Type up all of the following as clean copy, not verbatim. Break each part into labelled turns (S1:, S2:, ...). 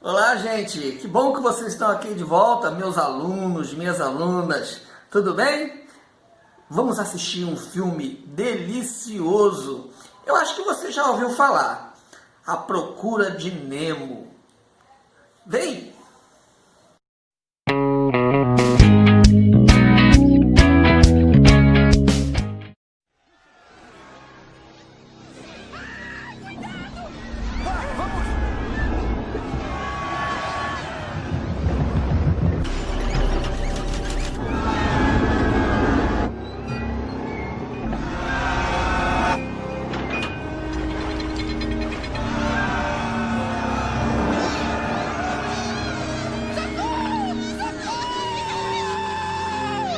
S1: Olá, gente! Que bom que vocês estão aqui de volta, meus alunos, minhas alunas. Tudo bem? Vamos assistir um filme delicioso. Eu acho que você já ouviu falar. A Procura de Nemo. Vem!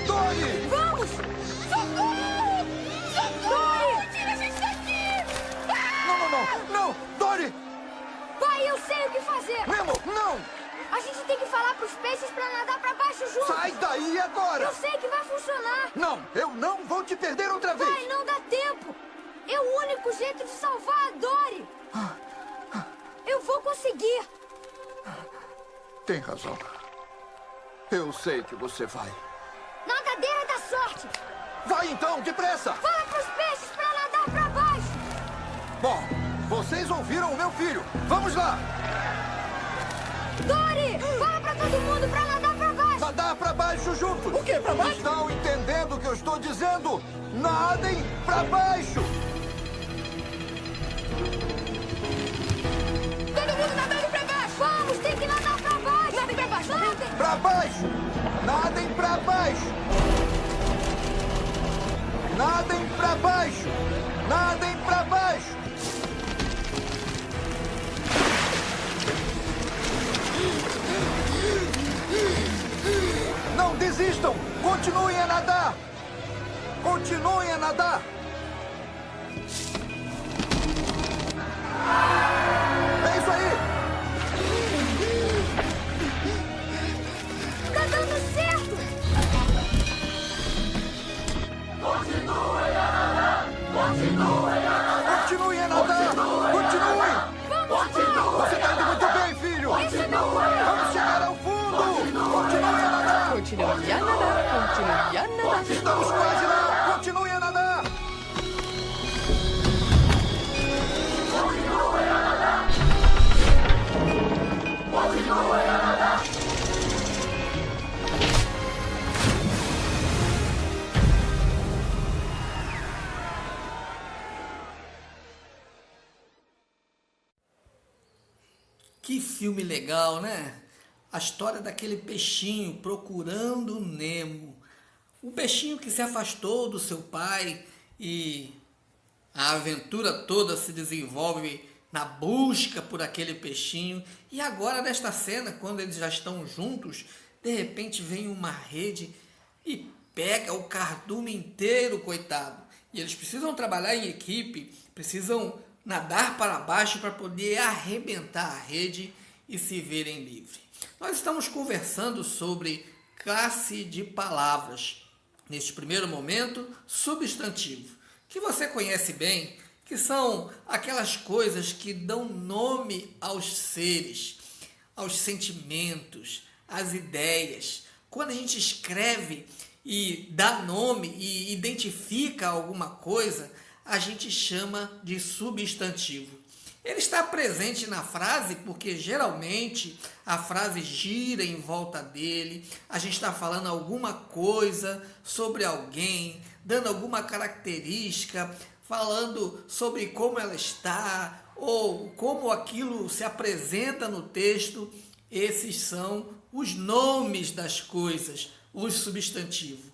S2: Dory!
S3: Vamos! Socorro! Socorro! Tira a gente daqui!
S2: Não! Dory!
S3: Pai, eu sei o que fazer!
S2: Nemo, não!
S3: A gente tem que falar pros peixes pra nadar pra baixo juntos!
S2: Sai daí agora!
S3: Eu sei que vai funcionar!
S2: Não, eu não vou te perder outra vez!
S3: Pai, não dá tempo! É o único jeito de salvar a Dory! Eu vou conseguir!
S2: Tem razão. Eu sei que você vai.
S3: Nadadeira da sorte!
S2: Vai então, depressa!
S3: Fala pros peixes pra nadar pra baixo!
S2: Bom, vocês ouviram o meu filho. Vamos lá!
S3: Dory! Fala pra todo mundo pra nadar pra baixo!
S2: Nadar pra baixo juntos!
S4: O quê? Pra baixo?
S2: Estão entendendo o que eu estou dizendo? Nadem pra baixo!
S3: Todo mundo nadando pra baixo! Vamos, tem que nadar pra baixo! Nadem pra baixo! Nadem!
S2: Pra baixo! Nadem pra baixo! Nadem pra baixo! Nadem pra baixo! Não desistam! Continuem a nadar! Continuem a nadar! É isso aí!
S3: Tá dando certo!
S2: Continuem a nadar! Continuem! Você está indo muito bem, filho!
S3: Esse é meu pai!
S2: Vamos chegar ao fundo! Continuem a nadar!
S4: Continue a nadar, continue a nadar.
S2: Estamos quase lá! Continuem a nadar!
S1: Que filme legal, né? A história daquele peixinho procurando o Nemo. O peixinho que se afastou do seu pai e a aventura toda se desenvolve na busca por aquele peixinho. E agora, nesta cena, quando eles já estão juntos, de repente vem uma rede e pega o cardume inteiro, coitado. E eles precisam trabalhar em equipe, precisam nadar para baixo para poder arrebentar a rede e se verem livres. Nós estamos conversando sobre classe de palavras. Neste primeiro momento, substantivo, que você conhece bem, que são aquelas coisas que dão nome aos seres, aos sentimentos, às ideias. Quando a gente escreve e dá nome e identifica alguma coisa, a gente chama de substantivo. Ele está presente na frase porque geralmente a frase gira em volta dele, a gente está falando alguma coisa sobre alguém, dando alguma característica, falando sobre como ela está ou como aquilo se apresenta no texto. Esses são os nomes das coisas, os substantivos.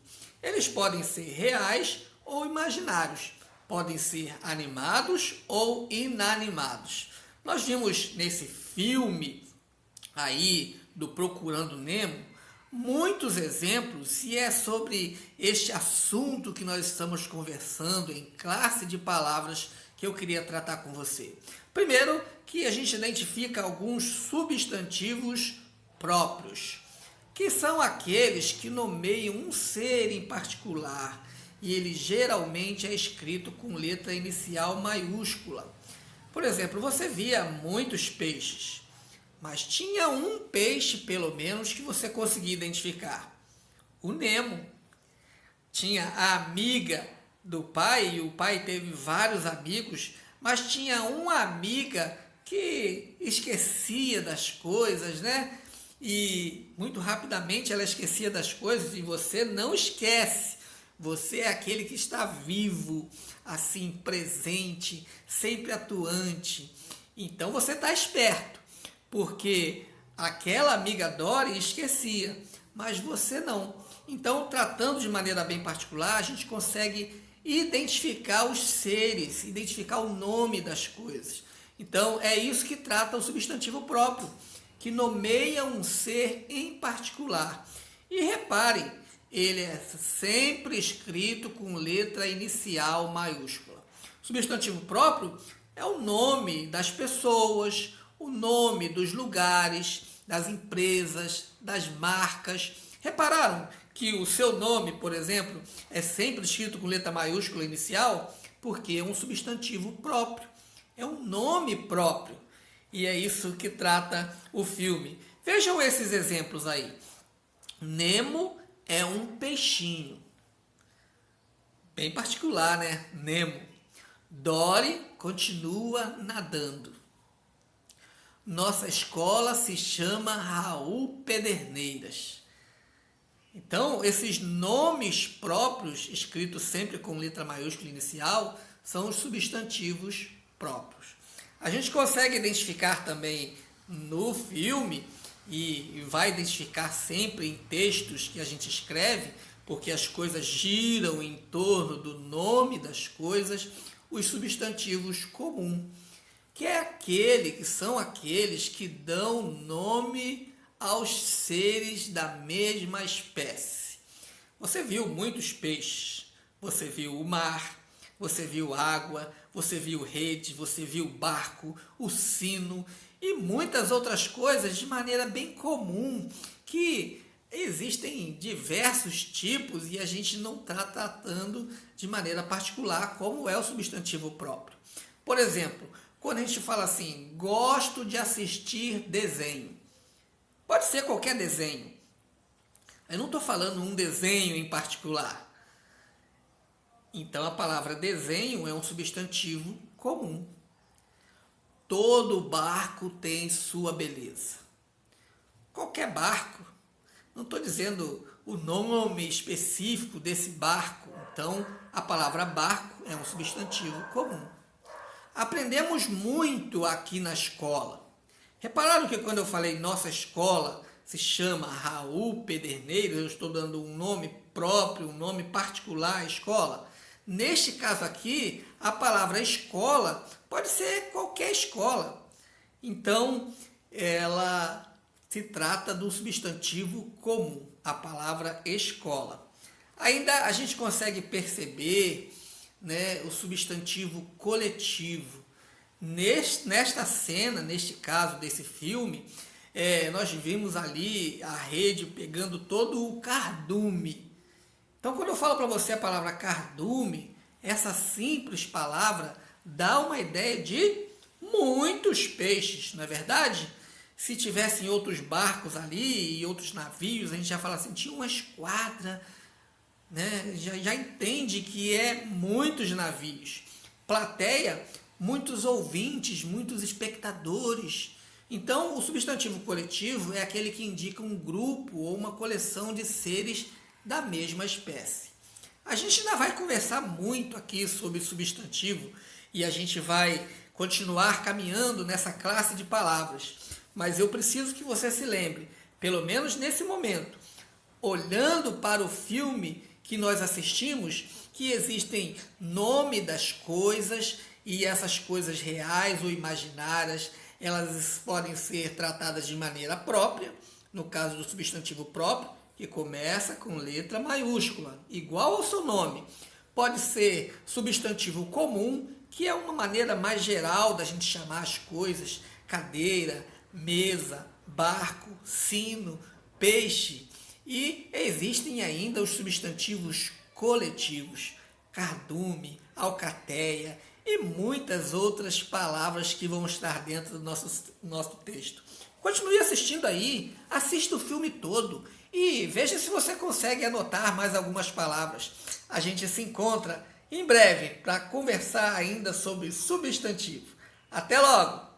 S1: Eles podem ser reais ou imaginários. Podem ser animados ou inanimados. Nós vimos nesse filme aí do Procurando Nemo muitos exemplos e é sobre este assunto que nós estamos conversando em classe de palavras que eu queria tratar com você. Primeiro, que a gente identifica alguns substantivos próprios, que são aqueles que nomeiam um ser em particular, e ele geralmente é escrito com letra inicial maiúscula. Por exemplo, você via muitos peixes. mas tinha um peixe, pelo menos, que você conseguia identificar. O Nemo. Tinha a amiga do pai, e o pai teve vários amigos, mas tinha uma amiga que esquecia das coisas, né? E muito rapidamente ela esquecia das coisas, e você não esquece. Você é aquele que está vivo, assim, presente, sempre atuante. Então você está esperto, porque aquela amiga Dory esquecia, mas você não. Então, tratando de maneira bem particular, a gente consegue identificar os seres, identificar o nome das coisas. Então, é isso que trata o substantivo próprio, que nomeia um ser em particular. E reparem, ele é sempre escrito com letra inicial maiúscula. O substantivo próprio é o nome das pessoas, o nome dos lugares, das empresas, das marcas. Repararam que o seu nome, por exemplo, é sempre escrito com letra maiúscula inicial? Porque é um substantivo próprio, é um nome próprio. E é isso que trata o filme. Vejam esses exemplos aí. Nemo é um peixinho. Bem particular, né? Nemo. Dory continua nadando. Nossa escola se chama Raul Pederneiras. Então, esses nomes próprios, escritos sempre com letra maiúscula inicial, são os substantivos próprios. A gente consegue identificar também no filme, e vai identificar sempre em textos que a gente escreve, porque as coisas giram em torno do nome das coisas, os substantivos comuns, que são aqueles que dão nome aos seres da mesma espécie. Você viu muitos peixes, você viu o mar, você viu água, você viu rede, você viu barco, o sino e muitas outras coisas de maneira bem comum, que existem diversos tipos e a gente não está tratando de maneira particular como é o substantivo próprio. Por exemplo, quando a gente fala assim, gosto de assistir desenho. Pode ser qualquer desenho. Eu não estou falando um desenho em particular. Então, a palavra desenho é um substantivo comum. Todo barco tem sua beleza. Qualquer barco. Não estou dizendo o nome específico desse barco. Então, a palavra barco é um substantivo comum. Aprendemos muito aqui na escola. Repararam que quando eu falei nossa escola se chama Raul Pederneiras, eu estou dando um nome próprio, um nome particular à escola? Neste caso aqui, a palavra escola pode ser qualquer escola. Então, ela se trata do substantivo comum, a palavra escola. Ainda a gente consegue perceber, né, o substantivo coletivo. Nesta cena, neste caso desse filme, nós vimos ali a rede pegando todo o cardume. Então, quando eu falo para você a palavra cardume, essa simples palavra dá uma ideia de muitos peixes, não é verdade? Se tivessem outros barcos ali e outros navios, a gente já fala assim, tinha uma esquadra, né? Já entende que é muitos navios. Plateia, muitos ouvintes, muitos espectadores. Então, o substantivo coletivo é aquele que indica um grupo ou uma coleção de seres da mesma espécie. A gente ainda vai conversar muito aqui sobre substantivo e a gente vai continuar caminhando nessa classe de palavras. Mas eu preciso que você se lembre, pelo menos nesse momento, olhando para o filme que nós assistimos, que existem nome das coisas e essas coisas reais ou imaginárias, elas podem ser tratadas de maneira própria, no caso do substantivo próprio, que começa com letra maiúscula, igual ao seu nome. Pode ser substantivo comum, que é uma maneira mais geral da gente chamar as coisas, cadeira, mesa, barco, sino, peixe. E existem ainda os substantivos coletivos, cardume, alcateia e muitas outras palavras que vão estar dentro do nosso texto. Continue assistindo aí, assista o filme todo e veja se você consegue anotar mais algumas palavras. A gente se encontra em breve para conversar ainda sobre substantivo. Até logo!